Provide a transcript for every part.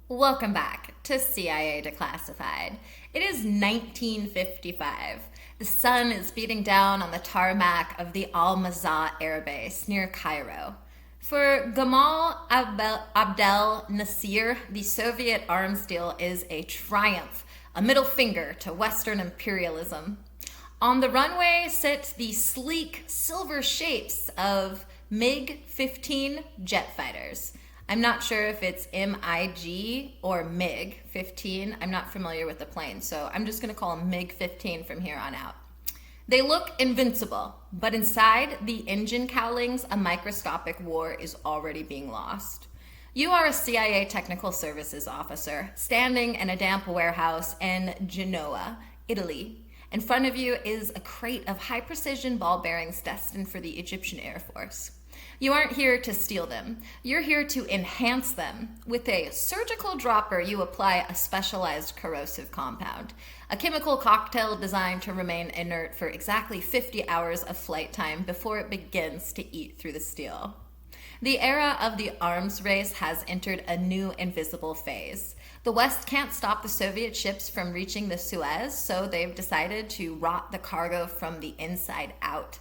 Welcome back to CIA Declassified. It is 1955. The sun is beating down on the tarmac of the Al-Mazah Air Base near Cairo. For Gamal Abdel Nasser, the Soviet arms deal is a triumph, a middle finger to Western imperialism. On the runway sit the sleek silver shapes of MiG-15 jet fighters. I'm not sure if it's MiG or MiG-15. I'm not familiar with the plane, so I'm just going to call them MiG-15 from here on out. They look invincible, but inside the engine cowlings, a microscopic war is already being lost. You are a CIA Technical Services officer standing in a damp warehouse in Genoa, Italy. In front of you is a crate of high-precision ball bearings destined for the Egyptian Air Force. You aren't here to steal them. You're here to enhance them. With a surgical dropper, you apply a specialized corrosive compound, a chemical cocktail designed to remain inert for exactly 50 hours of flight time before it begins to eat through the steel. The era of the arms race has entered a new invisible phase. The West can't stop the Soviet ships from reaching the Suez, so they've decided to rot the cargo from the inside out.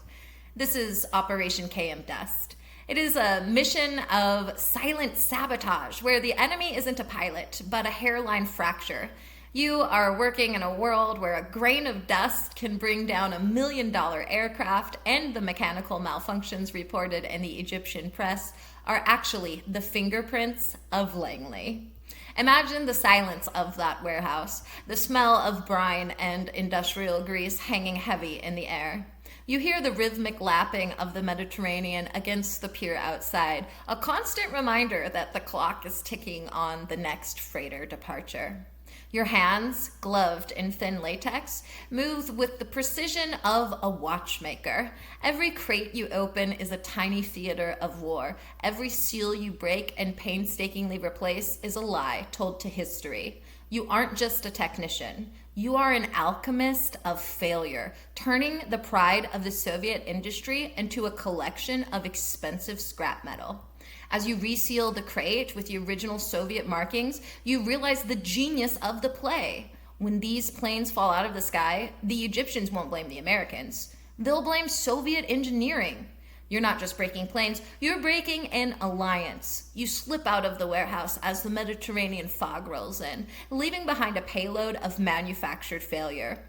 This is Operation KMDUST. It is a mission of silent sabotage where the enemy isn't a pilot, but a hairline fracture. You are working in a world where a grain of dust can bring down $1 million aircraft, and the mechanical malfunctions reported in the Egyptian press are actually the fingerprints of Langley. Imagine the silence of that warehouse, the smell of brine and industrial grease hanging heavy in the air. You hear the rhythmic lapping of the Mediterranean against the pier outside, a constant reminder that the clock is ticking on the next freighter departure. Your hands, gloved in thin latex, move with the precision of a watchmaker. Every crate you open is a tiny theater of war. Every seal you break and painstakingly replace is a lie told to history. You aren't just a technician. You are an alchemist of failure, turning the pride of the Soviet industry into a collection of expensive scrap metal. As you reseal the crate with the original Soviet markings, you realize the genius of the play. When these planes fall out of the sky, the Egyptians won't blame the Americans. They'll blame Soviet engineering. You're not just breaking planes, you're breaking an alliance. You slip out of the warehouse as the Mediterranean fog rolls in, leaving behind a payload of manufactured failure.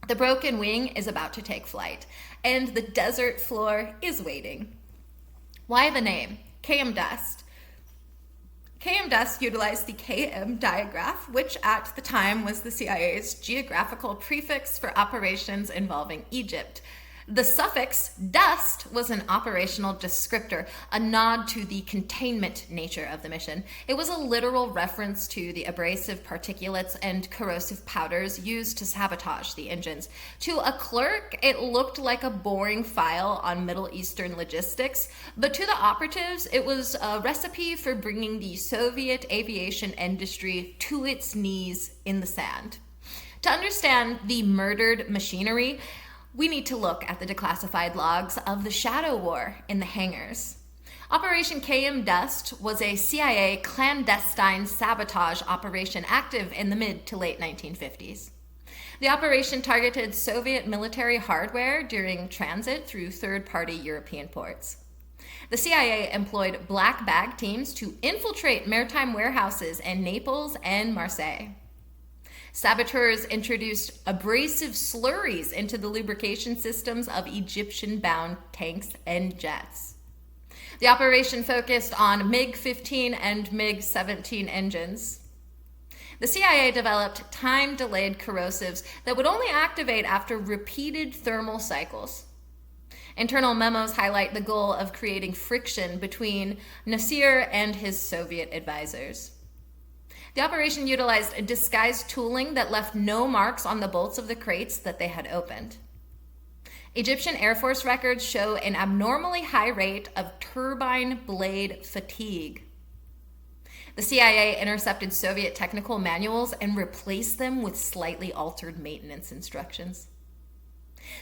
The broken wing is about to take flight, and the desert floor is waiting. Why the name? KMDUST. KMDUST utilized the KM diagraph, which at the time was the CIA's geographical prefix for operations involving Egypt. The suffix dust was an operational descriptor, a nod to the containment nature of the mission. It was a literal reference to the abrasive particulates and corrosive powders used to sabotage the engines. To a clerk, it looked like a boring file on Middle Eastern logistics, but to the operatives, it was a recipe for bringing the Soviet aviation industry to its knees in the sand. To understand the murdered machinery, we need to look at the declassified logs of the Shadow War in the hangars. Operation KMDUST was a CIA clandestine sabotage operation active in the mid to late 1950s. The operation targeted Soviet military hardware during transit through third-party European ports. The CIA employed black bag teams to infiltrate maritime warehouses in Naples and Marseille. Saboteurs introduced abrasive slurries into the lubrication systems of Egyptian-bound tanks and jets. The operation focused on MiG-15 and MiG-17 engines. The CIA developed time-delayed corrosives that would only activate after repeated thermal cycles. Internal memos highlight the goal of creating friction between Nasser and his Soviet advisors. The operation utilized a disguised tooling that left no marks on the bolts of the crates that they had opened. Egyptian Air Force records show an abnormally high rate of turbine blade fatigue. The CIA intercepted Soviet technical manuals and replaced them with slightly altered maintenance instructions.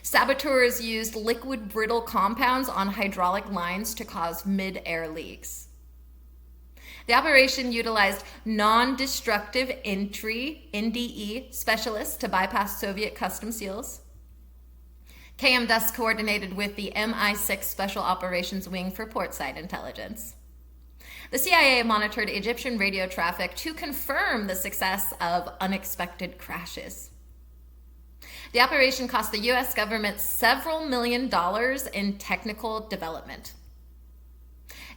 Saboteurs used liquid brittle compounds on hydraulic lines to cause mid-air leaks. The operation utilized non-destructive entry (NDE) specialists to bypass Soviet custom seals. KMDUST coordinated with the MI6 Special Operations Wing for portside intelligence. The CIA monitored Egyptian radio traffic to confirm the success of unexpected crashes. The operation cost the U.S. government several $millions in technical development.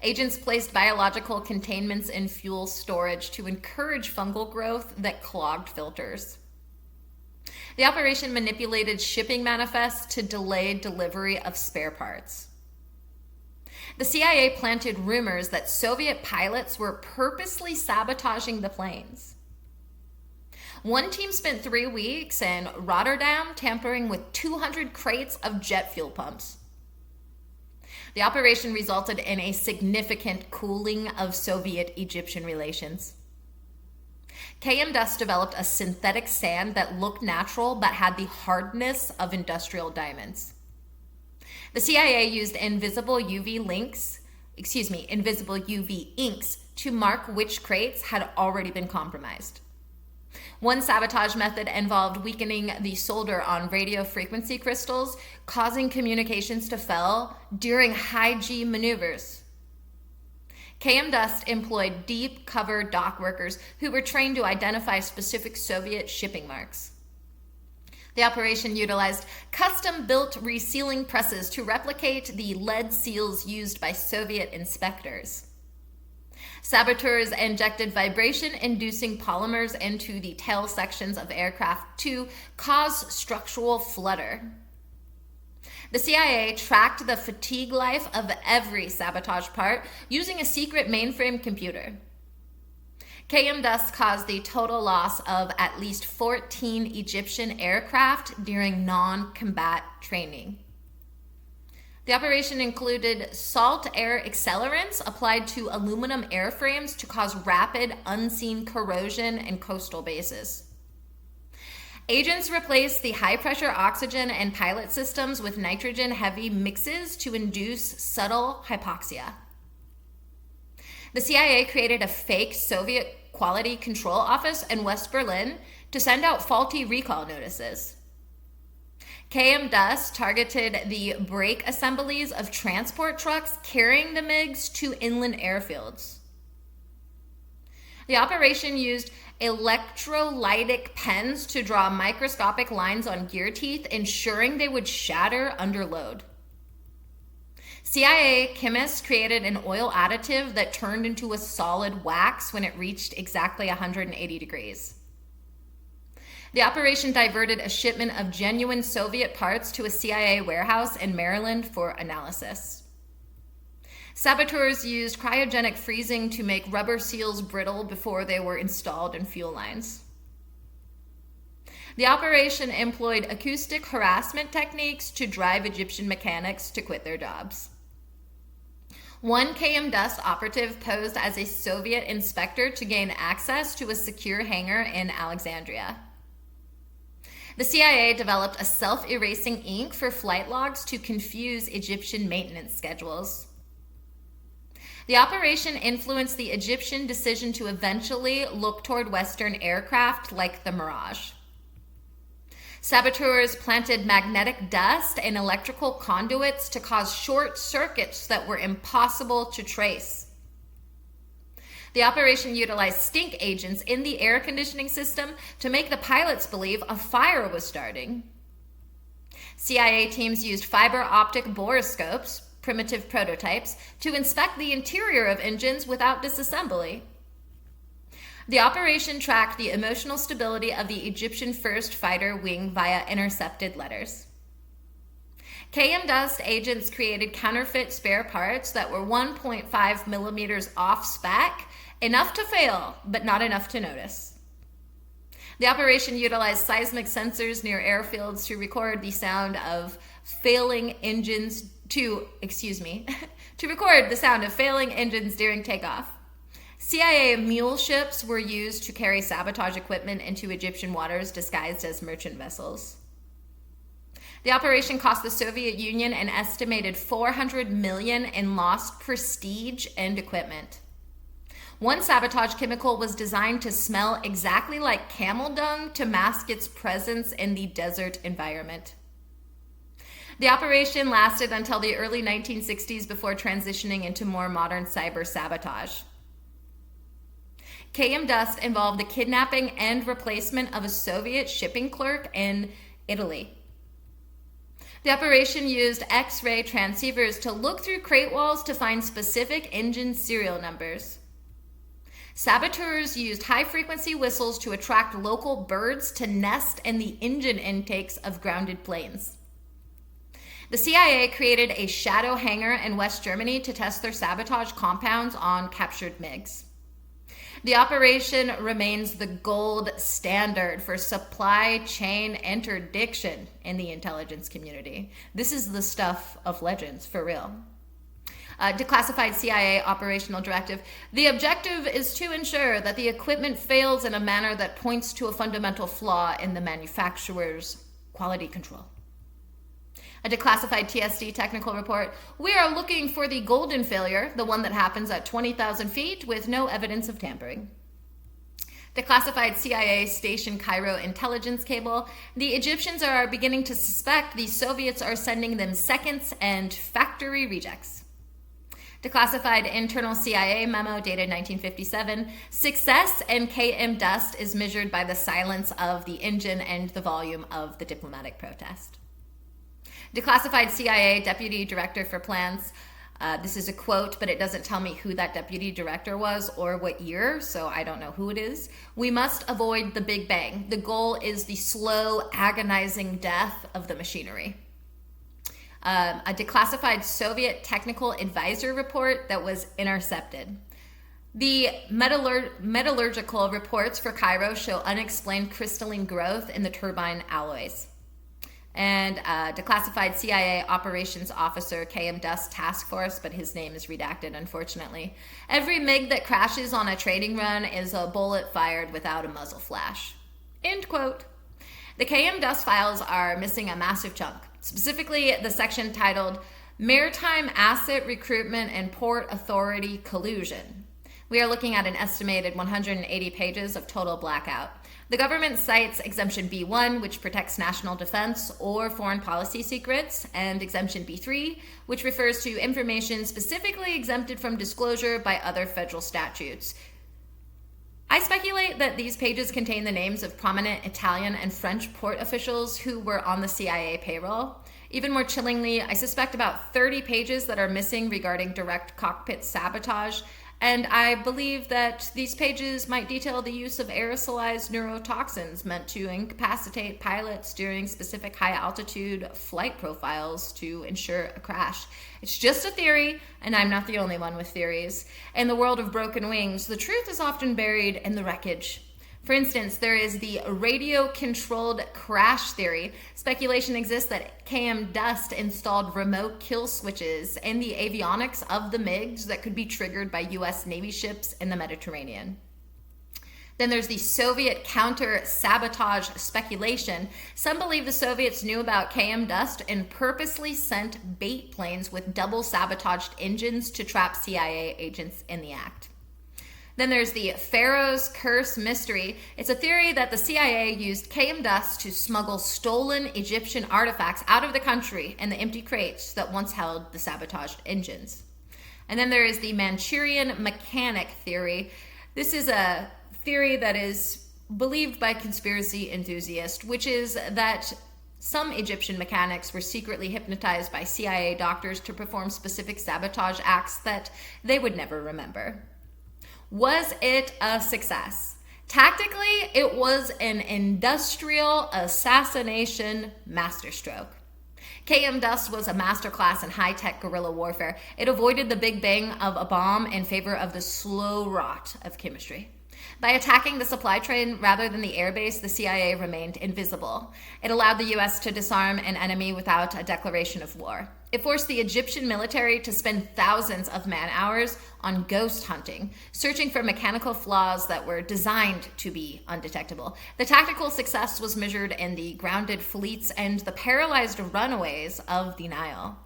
Agents placed biological containments in fuel storage to encourage fungal growth that clogged filters. The operation manipulated shipping manifests to delay delivery of spare parts. The CIA planted rumors that Soviet pilots were purposely sabotaging the planes. One team spent 3 weeks in Rotterdam tampering with 200 crates of jet fuel pumps. The operation resulted in a significant cooling of Soviet-Egyptian relations. KMDUST developed a synthetic sand that looked natural but had the hardness of industrial diamonds. The CIA used invisible UV inks to mark which crates had already been compromised. One sabotage method involved weakening the solder on radio frequency crystals, causing communications to fail during high-G maneuvers. KMDUST employed deep cover dock workers who were trained to identify specific Soviet shipping marks. The operation utilized custom-built resealing presses to replicate the lead seals used by Soviet inspectors. Saboteurs injected vibration-inducing polymers into the tail sections of aircraft to cause structural flutter. The CIA tracked the fatigue life of every sabotage part using a secret mainframe computer. KMDUST caused the total loss of at least 14 Egyptian aircraft during non-combat training. The operation included salt air accelerants applied to aluminum airframes to cause rapid, unseen corrosion in coastal bases. Agents replaced the high-pressure oxygen and pilot systems with nitrogen-heavy mixes to induce subtle hypoxia. The CIA created a fake Soviet quality control office in West Berlin to send out faulty recall notices. KMDUST targeted the brake assemblies of transport trucks carrying the MiGs to inland airfields. The operation used electrolytic pens to draw microscopic lines on gear teeth, ensuring they would shatter under load. CIA chemists created an oil additive that turned into a solid wax when it reached exactly 180 degrees. The operation diverted a shipment of genuine Soviet parts to a CIA warehouse in Maryland for analysis. Saboteurs used cryogenic freezing to make rubber seals brittle before they were installed in fuel lines. The operation employed acoustic harassment techniques to drive Egyptian mechanics to quit their jobs. One KMDUST operative posed as a Soviet inspector to gain access to a secure hangar in Alexandria. The CIA developed a self-erasing ink for flight logs to confuse Egyptian maintenance schedules. The operation influenced the Egyptian decision to eventually look toward Western aircraft like the Mirage. Saboteurs planted magnetic dust and electrical conduits to cause short circuits that were impossible to trace. The operation utilized stink agents in the air conditioning system to make the pilots believe a fire was starting. CIA teams used fiber optic borescopes, primitive prototypes, to inspect the interior of engines without disassembly. The operation tracked the emotional stability of the Egyptian first fighter wing via intercepted letters. KMDUST agents created counterfeit spare parts that were 1.5 millimeters off spec, enough to fail, but not enough to notice. The operation utilized seismic sensors near airfields to record the sound of failing engines to record the sound of failing engines during takeoff. CIA mule ships were used to carry sabotage equipment into Egyptian waters disguised as merchant vessels. The operation cost the Soviet Union an estimated $400 million in lost prestige and equipment. One sabotage chemical was designed to smell exactly like camel dung to mask its presence in the desert environment. The operation lasted until the early 1960s before transitioning into more modern cyber sabotage. KMDUST involved the kidnapping and replacement of a Soviet shipping clerk in Italy. The operation used X-ray transceivers to look through crate walls to find specific engine serial numbers. Saboteurs used high-frequency whistles to attract local birds to nest in the engine intakes of grounded planes. The CIA created a shadow hangar in West Germany to test their sabotage compounds on captured MiGs. The operation remains the gold standard for supply chain interdiction in the intelligence community. This is the stuff of legends, for real. Declassified CIA operational directive. The objective is to ensure that the equipment fails in a manner that points to a fundamental flaw in the manufacturer's quality control. A declassified TSD technical report. We are looking for the golden failure, the one that happens at 20,000 feet with no evidence of tampering. Declassified CIA station Cairo intelligence cable. The Egyptians are beginning to suspect the Soviets are sending them seconds and factory rejects. Declassified internal CIA memo dated 1957. Success in KMDUST is measured by the silence of the engine and the volume of the diplomatic protest. Declassified CIA Deputy Director for Plans. This is a quote, but it doesn't tell me who that deputy director was or what year, so I don't know who it is. We must avoid the Big Bang. The goal is the slow, agonizing death of the machinery. A declassified Soviet technical advisor report that was intercepted. The metallurgical reports for Cairo show unexplained crystalline growth in the turbine alloys. And declassified CIA operations officer KMDUST task force, but his name is redacted, unfortunately. Every MiG that crashes on a trading run is a bullet fired without a muzzle flash. End quote. The KMDUST files are missing a massive chunk, specifically the section titled Maritime Asset Recruitment and Port Authority Collusion. We are looking at an estimated 180 pages of total blackout. The government cites Exemption B1, which protects national defense or foreign policy secrets, and Exemption B3, which refers to information specifically exempted from disclosure by other federal statutes. I speculate that these pages contain the names of prominent Italian and French port officials who were on the CIA payroll. Even more chillingly, I suspect about 30 pages that are missing regarding direct cockpit sabotage, and I believe that these pages might detail the use of aerosolized neurotoxins meant to incapacitate pilots during specific high-altitude flight profiles to ensure a crash. It's just a theory, and I'm not the only one with theories. In the world of broken wings, the truth is often buried in the wreckage. For instance, there is the radio-controlled crash theory. Speculation exists that KMDUST installed remote kill switches in the avionics of the MiGs that could be triggered by U.S. Navy ships in the Mediterranean. Then there's the Soviet counter-sabotage speculation. Some believe the Soviets knew about KMDUST and purposely sent bait planes with double-sabotaged engines to trap CIA agents in the act. Then there's the Pharaoh's Curse mystery. It's a theory that the CIA used KMDUST to smuggle stolen Egyptian artifacts out of the country in the empty crates that once held the sabotaged engines. And then there is the Manchurian mechanic theory. This is a theory that is believed by conspiracy enthusiasts, which is that some Egyptian mechanics were secretly hypnotized by CIA doctors to perform specific sabotage acts that they would never remember. Was it a success? Tactically, it was an industrial assassination masterstroke. KMDUST was a masterclass in high-tech guerrilla warfare. It avoided the big bang of a bomb in favor of the slow rot of chemistry. By attacking the supply train rather than the airbase, the CIA remained invisible. It allowed the U.S. to disarm an enemy without a declaration of war. It forced the Egyptian military to spend thousands of man-hours on ghost hunting, searching for mechanical flaws that were designed to be undetectable. The tactical success was measured in the grounded fleets and the paralyzed runaways of the Nile.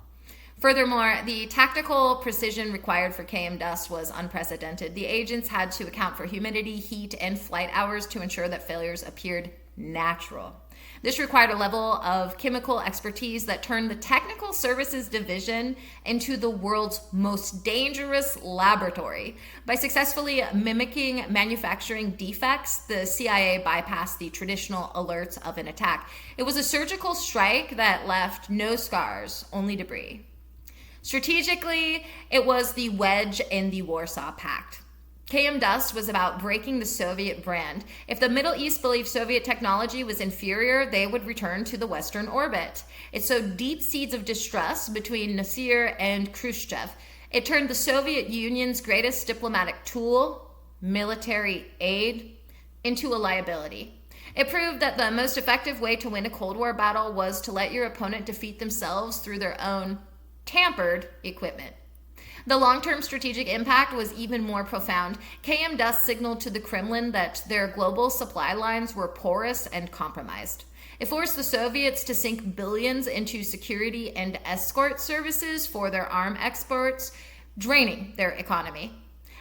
Furthermore, the tactical precision required for KMDUST was unprecedented. The agents had to account for humidity, heat, and flight hours to ensure that failures appeared natural. This required a level of chemical expertise that turned the Technical Services Division into the world's most dangerous laboratory. By successfully mimicking manufacturing defects, the CIA bypassed the traditional alerts of an attack. It was a surgical strike that left no scars, only debris. Strategically, it was the wedge in the Warsaw Pact. KMDUST was about breaking the Soviet brand. If the Middle East believed Soviet technology was inferior, they would return to the Western orbit. It sowed deep seeds of distrust between Nasser and Khrushchev. It turned the Soviet Union's greatest diplomatic tool, military aid, into a liability. It proved that the most effective way to win a Cold War battle was to let your opponent defeat themselves through their own tampered equipment. The long-term strategic impact was even more profound. KMDUST signaled to the Kremlin that their global supply lines were porous and compromised. It forced the Soviets to sink billions into security and escort services for their arms exports, draining their economy.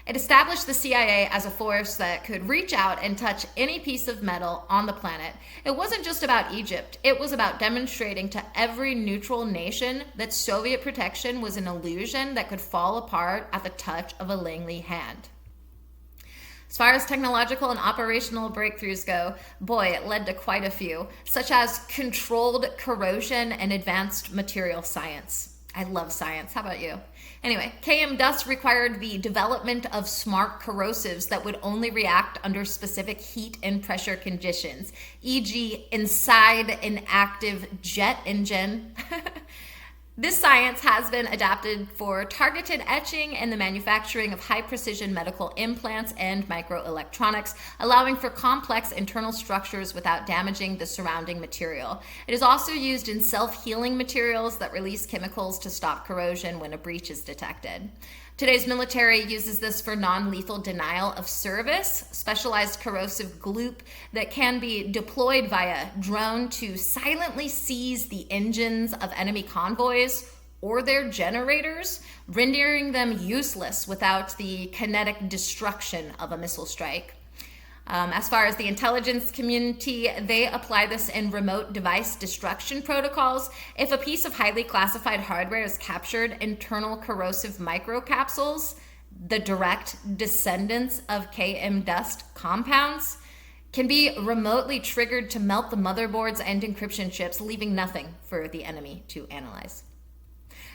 It established the CIA as a force that could reach out and touch any piece of metal on the planet. It wasn't just about Egypt. It was about demonstrating to every neutral nation that Soviet protection was an illusion that could fall apart at the touch of a Langley hand. As far as technological and operational breakthroughs go, boy, it led to quite a few, such as controlled corrosion and advanced material science. I love science. How about you? Anyway, KMDUST required the development of smart corrosives that would only react under specific heat and pressure conditions, e.g. inside an active jet engine. This science has been adapted for targeted etching and the manufacturing of high-precision medical implants and microelectronics, allowing for complex internal structures without damaging the surrounding material. It is also used in self-healing materials that release chemicals to stop corrosion when a breach is detected. Today's military uses this for non-lethal denial of service, specialized corrosive gloop that can be deployed via drone to silently seize the engines of enemy convoys or their generators, rendering them useless without the kinetic destruction of a missile strike. As far as the intelligence community, they apply this in remote device destruction protocols. If a piece of highly classified hardware is captured, internal corrosive microcapsules, the direct descendants of KMDUST compounds, can be remotely triggered to melt the motherboards and encryption chips, leaving nothing for the enemy to analyze.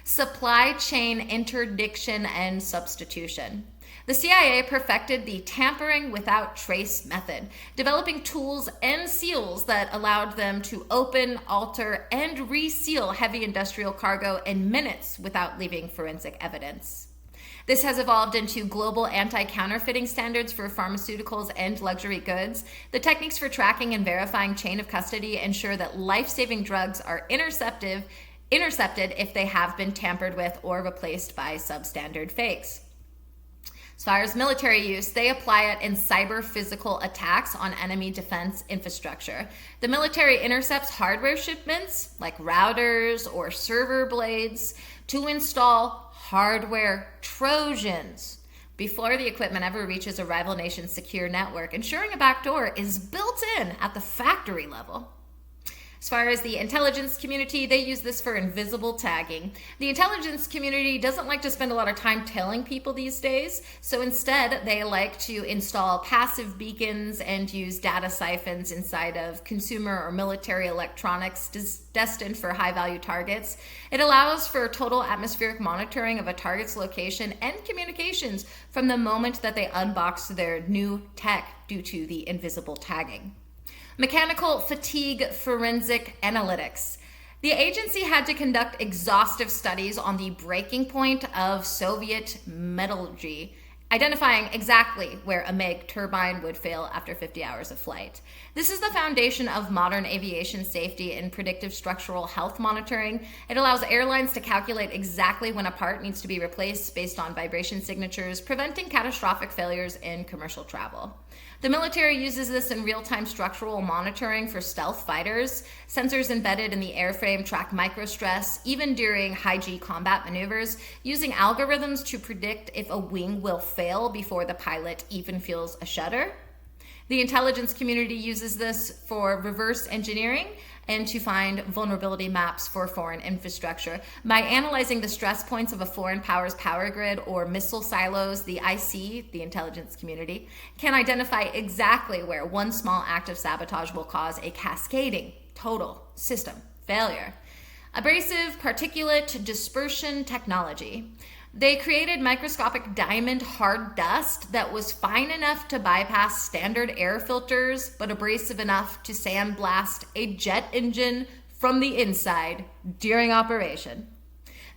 Supply chain interdiction and substitution. The CIA perfected the tampering without trace method, developing tools and seals that allowed them to open, alter, and reseal heavy industrial cargo in minutes without leaving forensic evidence. This has evolved into global anti-counterfeiting standards for pharmaceuticals and luxury goods. The techniques for tracking and verifying chain of custody ensure that life-saving drugs are intercepted if they have been tampered with or replaced by substandard fakes. As far as military use, they apply it in cyber-physical attacks on enemy defense infrastructure. The military intercepts hardware shipments, like routers or server blades, to install hardware Trojans before the equipment ever reaches a rival nation's secure network, ensuring a backdoor is built in at the factory level. As far as the intelligence community, they use this for invisible tagging. The intelligence community doesn't like to spend a lot of time telling people these days, so instead they like to install passive beacons and use data siphons inside of consumer or military electronics destined for high-value targets. It allows for total atmospheric monitoring of a target's location and communications from the moment that they unbox their new tech due to the invisible tagging. Mechanical fatigue forensic analytics. The agency had to conduct exhaustive studies on the breaking point of Soviet metallurgy, identifying exactly where a MiG turbine would fail after 50 hours of flight. This is the foundation of modern aviation safety and predictive structural health monitoring. It allows airlines to calculate exactly when a part needs to be replaced based on vibration signatures, preventing catastrophic failures in commercial travel. The military uses this in real-time structural monitoring for stealth fighters. Sensors embedded in the airframe track microstress, even during high-G combat maneuvers, using algorithms to predict if a wing will fail before the pilot even feels a shudder. The intelligence community uses this for reverse engineering and to find vulnerability maps for foreign infrastructure. By analyzing the stress points of a foreign power's power grid or missile silos, the IC, the intelligence community, can identify exactly where one small act of sabotage will cause a cascading total system failure. Abrasive particulate dispersion technology. They created microscopic diamond hard dust that was fine enough to bypass standard air filters, but abrasive enough to sandblast a jet engine from the inside during operation.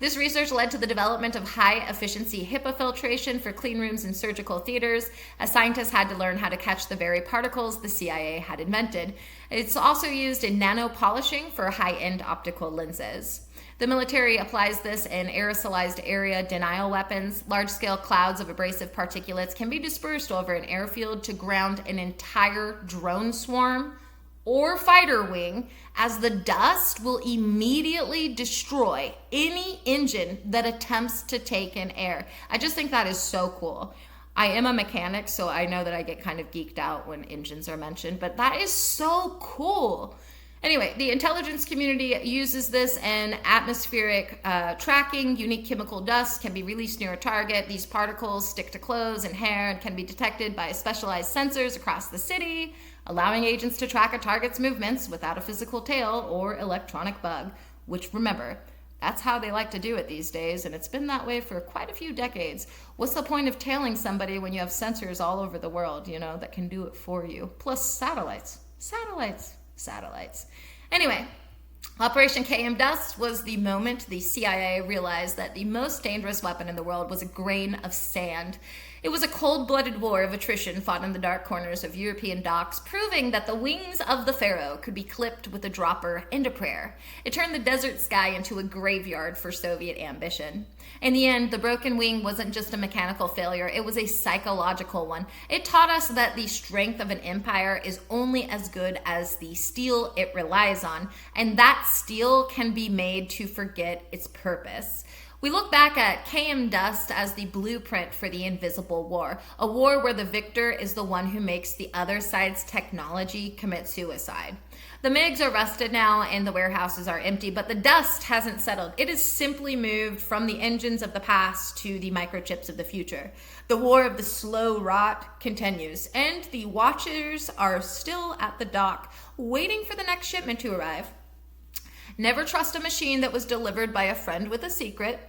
This research led to the development of high-efficiency HEPA filtration for clean rooms and surgical theaters, as scientists had to learn how to catch the very particles the CIA had invented. It's also used in nanopolishing for high-end optical lenses. The military applies this in aerosolized area denial weapons. Large-scale clouds of abrasive particulates can be dispersed over an airfield to ground an entire drone swarm or fighter wing, as the dust will immediately destroy any engine that attempts to take in air. I just think that is so cool. I am a mechanic, so I know that I get kind of geeked out when engines are mentioned, but that is so cool. Anyway, the intelligence community uses this in atmospheric tracking. Unique chemical dust can be released near a target. These particles stick to clothes and hair and can be detected by specialized sensors across the city, allowing agents to track a target's movements without a physical tail or electronic bug, which, remember, that's how they like to do it these days, and it's been that way for quite a few decades. What's the point of tailing somebody when you have sensors all over the world, that can do it for you? Plus satellites. Anyway, Operation KMDUST was the moment the CIA realized that the most dangerous weapon in the world was a grain of sand. It was a cold-blooded war of attrition fought in the dark corners of European docks, proving that the wings of the Pharaoh could be clipped with a dropper and a prayer. It turned the desert sky into a graveyard for Soviet ambition. In the end, the broken wing wasn't just a mechanical failure, it was a psychological one. It taught us that the strength of an empire is only as good as the steel it relies on, and that steel can be made to forget its purpose. We look back at KMDUST as the blueprint for the invisible war, a war where the victor is the one who makes the other side's technology commit suicide. The MiGs are rusted now and the warehouses are empty, but the dust hasn't settled. It has simply moved from the engines of the past to the microchips of the future. The war of the slow rot continues, and the watchers are still at the dock, waiting for the next shipment to arrive. Never trust a machine that was delivered by a friend with a secret.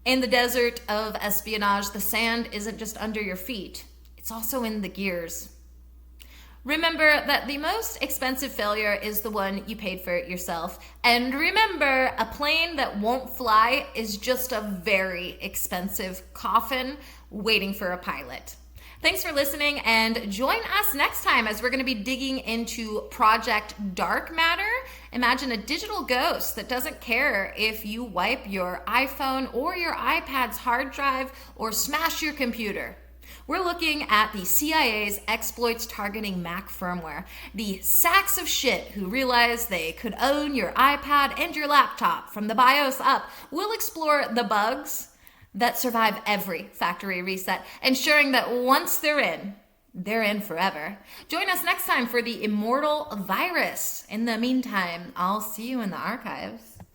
In the desert of espionage, the sand isn't just under your feet, it's also in the gears. Remember that the most expensive failure is the one you paid for yourself. And remember, a plane that won't fly is just a very expensive coffin waiting for a pilot. Thanks for listening, and join us next time as we're going to be digging into Project Dark Matter. Imagine a digital ghost that doesn't care if you wipe your iPhone or your iPad's hard drive or smash your computer. We're looking at the CIA's exploits targeting Mac firmware, the sacks of shit who realized they could own your iPad and your laptop from the BIOS up. We'll explore the bugs that survive every factory reset, ensuring that once they're in forever. Join us next time for the immortal virus. In the meantime, I'll see you in the archives.